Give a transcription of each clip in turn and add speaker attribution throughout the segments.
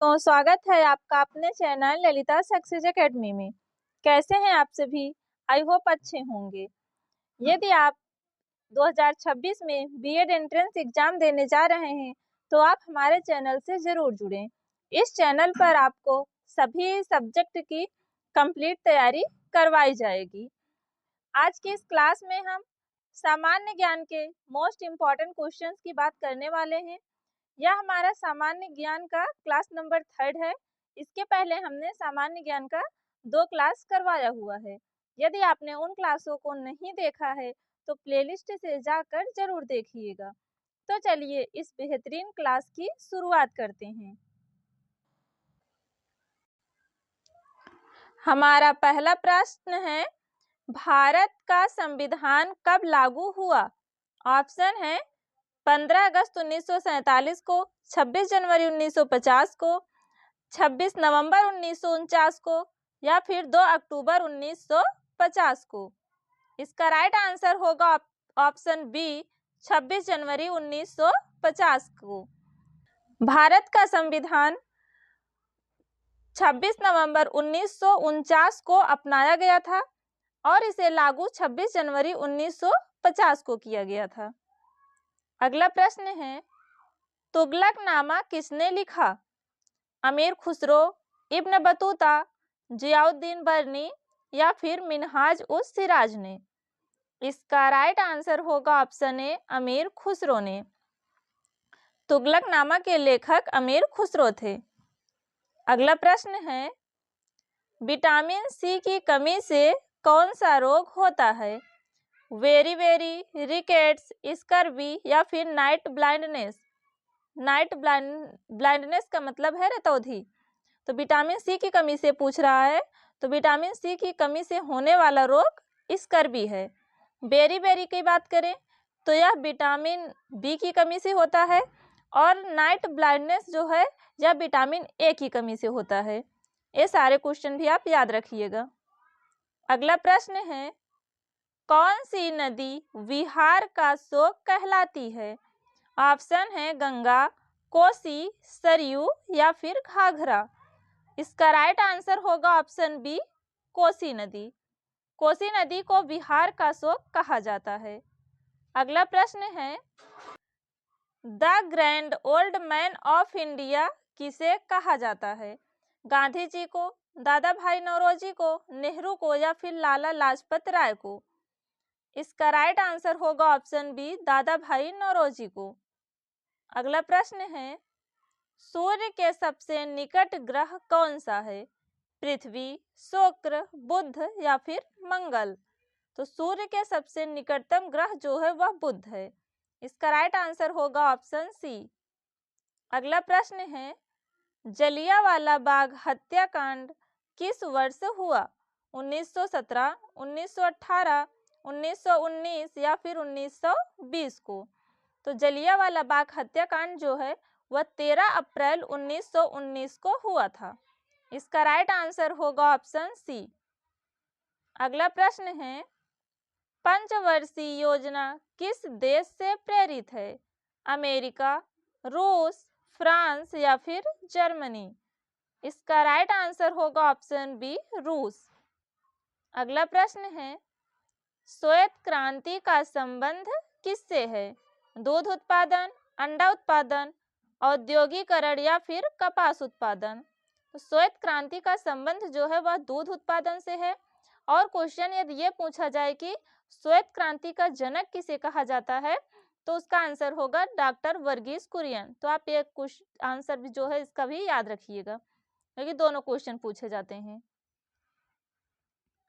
Speaker 1: तो स्वागत है आपका अपने चैनल ललिता सक्सेस एकेडमी में। कैसे हैं आप सभी? आई होप अच्छे होंगे। यदि आप 2026 में बीएड एंट्रेंस एग्जाम देने जा रहे हैं तो आप हमारे चैनल से जरूर जुड़ें। इस चैनल पर आपको सभी सब्जेक्ट की कंप्लीट तैयारी करवाई जाएगी। आज की इस क्लास में हम सामान्य ज्ञान के मोस्ट इम्पॉर्टेंट क्वेश्चंस की बात करने वाले हैं। यह हमारा सामान्य ज्ञान का क्लास नंबर 3 है। इसके पहले हमने सामान्य ज्ञान का 2 क्लास करवाया हुआ है। यदि आपने उन क्लासों को नहीं देखा है तो प्लेलिस्ट से जाकर जरूर देखिएगा। तो चलिए इस बेहतरीन क्लास की शुरुआत करते हैं। हमारा पहला प्रश्न है, भारत का संविधान कब लागू हुआ? ऑप्शन है 15 अगस्त 1947 को, 26 जनवरी 1950 को, 26 नवंबर 1949 को या फिर 2 अक्टूबर 1950 को। इसका राइट आंसर होगा ऑप्शन बी 26 जनवरी 1950 को। भारत का संविधान 26 नवंबर 1949 को अपनाया गया था और इसे लागू 26 जनवरी 1950 को किया गया था। अगला प्रश्न है, तुगलकनामा किसने लिखा? अमीर खुसरो, इब्न बतूता, जियाउद्दीन बर्नी या फिर मिनहाज उस सिराज ने। इसका राइट आंसर होगा ऑप्शन ए अमीर खुसरो ने। तुगलकनामा के लेखक अमीर खुसरो थे। अगला प्रश्न है, विटामिन सी की कमी से कौन सा रोग होता है? वेरी वेरी, रिकेट्स, स्कर्वी या फिर नाइट ब्लाइंडनेस। नाइट ब्लाइंडनेस का मतलब है रतौंधी। तो विटामिन सी की कमी से पूछ रहा है, तो विटामिन सी की कमी से होने वाला रोग स्कर्वी है। बेरी बेरी की बात करें तो यह विटामिन बी की कमी से होता है और नाइट ब्लाइंडनेस जो है यह विटामिन ए की कमी से होता है। ये सारे क्वेश्चन भी आप याद रखिएगा। अगला प्रश्न है, कौन सी नदी विहार का शोक कहलाती है? ऑप्शन है गंगा, कोसी, सरयू या फिर घाघरा। इसका राइट आंसर होगा ऑप्शन बी कोसी नदी। कोसी नदी को बिहार का शोक कहा जाता है। अगला प्रश्न है, the grand old man of India किसे कहा जाता है? गांधी जी को, दादा भाई नौरोजी को, नेहरू को या फिर लाला लाजपत राय को। इसका राइट आंसर होगा ऑप्शन बी दादा भाई नौरोजी को। अगला प्रश्न है, सूर्य के सबसे निकट ग्रह कौन सा है? पृथ्वी, शुक्र, बुध या फिर मंगल। तो सूर्य के सबसे निकटतम ग्रह जो है वह बुध है। इसका राइट आंसर होगा ऑप्शन सी। अगला प्रश्न है, जलियांवाला बाग हत्याकांड किस वर्ष हुआ? 1917, 1918, 1919 या फिर 1920 को। तो जलियांवाला बाग हत्याकांड जो है वह 13 अप्रैल 1919 को हुआ था। इसका राइट आंसर होगा ऑप्शन सी। अगला प्रश्न है, पंचवर्षीय योजना किस देश से प्रेरित है? अमेरिका, रूस, फ्रांस या फिर जर्मनी। इसका राइट आंसर होगा ऑप्शन बी रूस। अगला प्रश्न है, श्वेत क्रांति का संबंध किससे है? दूध उत्पादन, अंडा उत्पादन, औद्योगिकरण या फिर कपास उत्पादन। तो श्वेत क्रांति का संबंध जो है वह दूध उत्पादन से है। और क्वेश्चन यदि ये पूछा जाए कि श्वेत क्रांति का जनक किसे कहा जाता है तो उसका आंसर होगा डॉक्टर वर्गीस कुरियन। तो आप ये आंसर भी जो है इसका भी याद रखिएगा क्योंकि दोनों क्वेश्चन पूछे जाते हैं।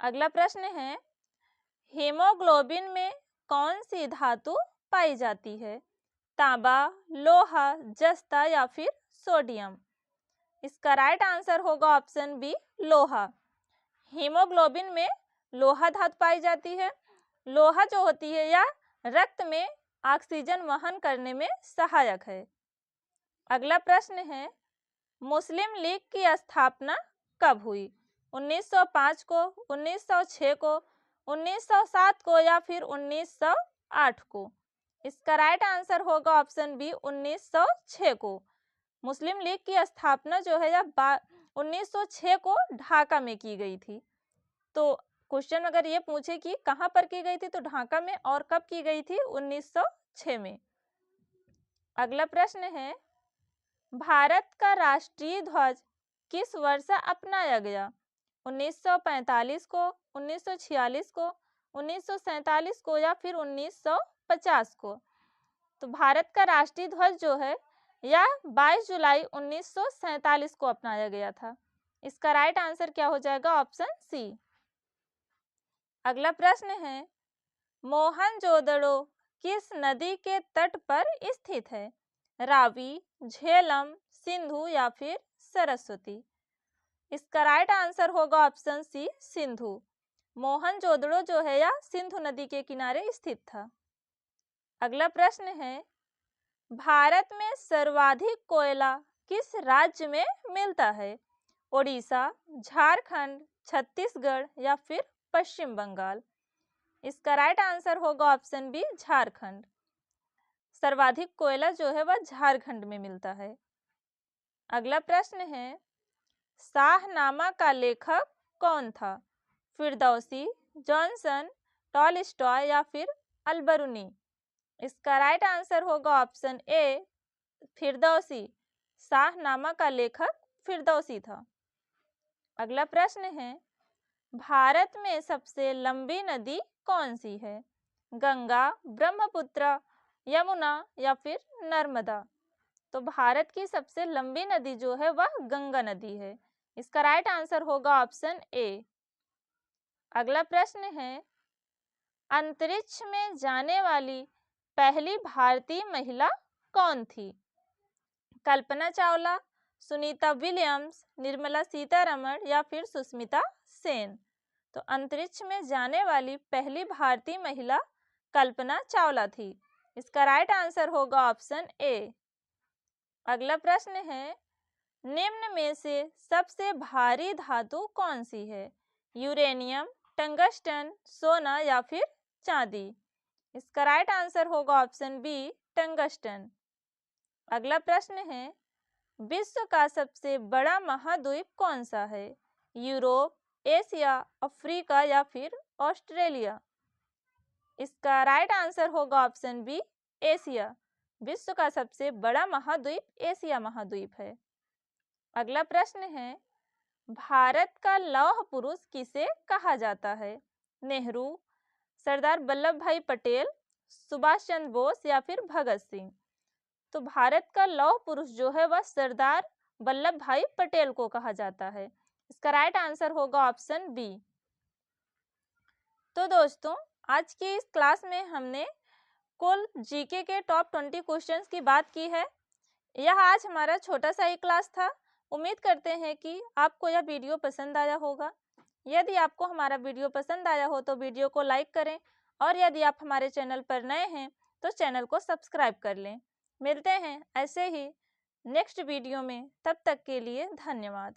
Speaker 1: अगला प्रश्न है, हीमोग्लोबिन में कौन सी धातु पाई जाती है? तांबा, लोहा, जस्ता या फिर सोडियम। इसका राइट आंसर होगा ऑप्शन बी लोहा। हीमोग्लोबिन में लोहा धातु पाई जाती है। लोहा जो होती है यह रक्त में ऑक्सीजन वहन करने में सहायक है। अगला प्रश्न है, मुस्लिम लीग की स्थापना कब हुई? 1905 को, 1906 को, 1907 को या फिर 1908 को। इसका राइट आंसर होगा ऑप्शन बी 1906 को। मुस्लिम लीग की स्थापना जो है 1906 को ढाका में की गई थी। तो क्वेश्चन अगर ये पूछे कि कहाँ पर की गई थी तो ढाका में, और कब की गई थी? 1906 में। अगला प्रश्न है, भारत का राष्ट्रीय ध्वज किस वर्ष अपनाया गया? 1945 को, 1946 को, 1947 को या फिर 1950 को? तो भारत का राष्ट्रीय ध्वज जो है यह 22 जुलाई 1947 को अपनाया गया था। इसका राइट आंसर क्या हो जाएगा? Option C. अगला प्रश्न है, मोहनजोदड़ो किस नदी के तट पर स्थित है? रावी, झेलम, सिंधु या फिर सरस्वती? इसका राइट आंसर होगा ऑप्शन सी, सिंधु। मोहनजोदड़ो जो है यह सिंधु नदी के किनारे स्थित था। अगला प्रश्न है, भारत में सर्वाधिक कोयला किस राज्य में मिलता है? ओडिशा, झारखंड, छत्तीसगढ़ या फिर पश्चिम बंगाल? इसका राइट आंसर होगा ऑप्शन बी, झारखंड। सर्वाधिक कोयला जो है वह झारखंड में मिलता है। अगला प्रश्न है, शाहनामा का लेखक कौन था? फिरदौसी, जॉनसन, टॉलस्टॉय या फिर अलबरूनी? इसका राइट आंसर होगा ऑप्शन ए, फिरदौसी। शाहनामा का लेखक फिरदौसी था। अगला प्रश्न है, भारत में सबसे लंबी नदी कौन सी है? गंगा, ब्रह्मपुत्र, यमुना या फिर नर्मदा? तो भारत की सबसे लंबी नदी जो है वह गंगा नदी है। इसका राइट आंसर होगा ऑप्शन ए। अगला प्रश्न है, अंतरिक्ष में जाने वाली पहली भारतीय महिला कौन थी? कल्पना चावला, सुनीता विलियम्स, निर्मला सीतारमण या फिर सुष्मिता सेन? तो अंतरिक्ष में जाने वाली पहली भारतीय महिला कल्पना चावला थी। इसका राइट आंसर होगा ऑप्शन ए। अगला प्रश्न है, निम्न में से सबसे भारी धातु कौन सी है? यूरेनियम, टंगस्टन, सोना या फिर चांदी? इसका राइट आंसर होगा ऑप्शन बी, टंगस्टन। अगला प्रश्न है, विश्व का सबसे बड़ा महाद्वीप कौन सा है? यूरोप, एशिया, अफ्रीका या फिर ऑस्ट्रेलिया? इसका राइट आंसर होगा ऑप्शन बी, एशिया। विश्व का सबसे बड़ा महाद्वीप एशिया महाद्वीप है। अगला प्रश्न है, भारत का लौह पुरुष किसे कहा जाता है? नेहरू, सरदार वल्लभ भाई पटेल, सुभाष चंद्र बोस या फिर भगत सिंह? तो भारत का लौह पुरुष जो है वह सरदार वल्लभ भाई पटेल को कहा जाता है। इसका राइट आंसर होगा ऑप्शन बी। तो दोस्तों, आज की इस क्लास में हमने कुल जीके के टॉप 20 क्वेश्चंस की बात की है। यह आज हमारा छोटा सा ही क्लास था। उम्मीद करते हैं कि आपको यह वीडियो पसंद आया होगा। यदि आपको हमारा वीडियो पसंद आया हो तो वीडियो को लाइक करें, और यदि आप हमारे चैनल पर नए हैं तो चैनल को सब्सक्राइब कर लें। मिलते हैं ऐसे ही नेक्स्ट वीडियो में, तब तक के लिए धन्यवाद।